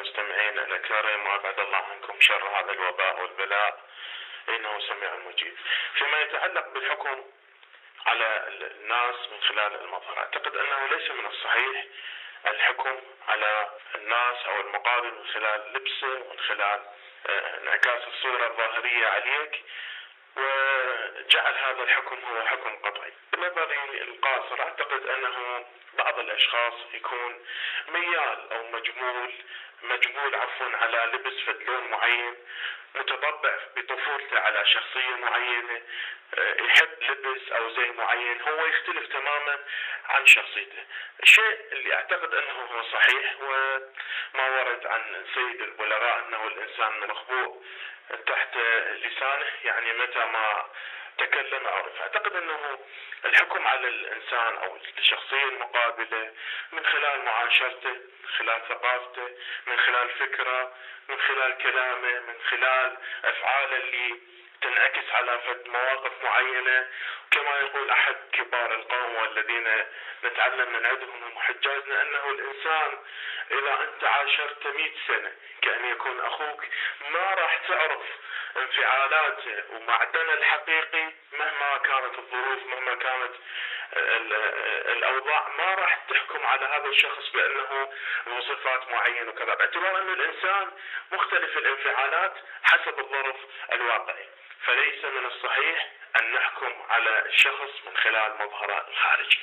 المستمعين الأكارم وأبعد الله عنكم شر هذا الوباء والبلاء، إنه سميع مجيب. فيما يتعلق بالحكم على الناس من خلال المظهر، أعتقد أنه ليس من الصحيح الحكم على الناس أو المقابل من خلال لبسه ومن خلال انعكاس الصورة الظاهرية عليك، وجعل هذا الحكم هو حكم قطعي. بنظري القاصر أعتقد أنه بعض الأشخاص يكون ميال أو مجبول على لبس لون معين، متطبع بطفولته على شخصية معينة، يحب لبس أو زي معين هو يختلف تماما عن شخصيته. الشيء اللي أعتقد أنه هو صحيح وما ورد عن سيد البلغاء أنه الإنسان مخبوء تحت لسانه، يعني متى ما تكلم عرف. أعتقد أنه الحكم على الإنسان أو الشخصية المقابلة من خلال معاشرته، من خلال ثقافته، من خلال فكره، من خلال كلامه، من خلال أفعاله اللي تنعكس على مواقف معينة، كما يقول أحد كبار القوم والذين نتعلم من عندهم وحجازنا أنه الإنسان إذا أنت عاشرت 100 سنة كأن يكون أخوك، ما راح تعرف انفعالاته ومعدنه الحقيقي مهما كانت الظروف، مهما كانت الأوضاع، ما راح تحكم على هذا الشخص بأنه له صفات معينة وكذا، باعتبار أن الإنسان مختلف الانفعالات حسب الظرف الواقعي. فليس من الصحيح أن نحكم على الشخص من خلال مظهره الخارجي.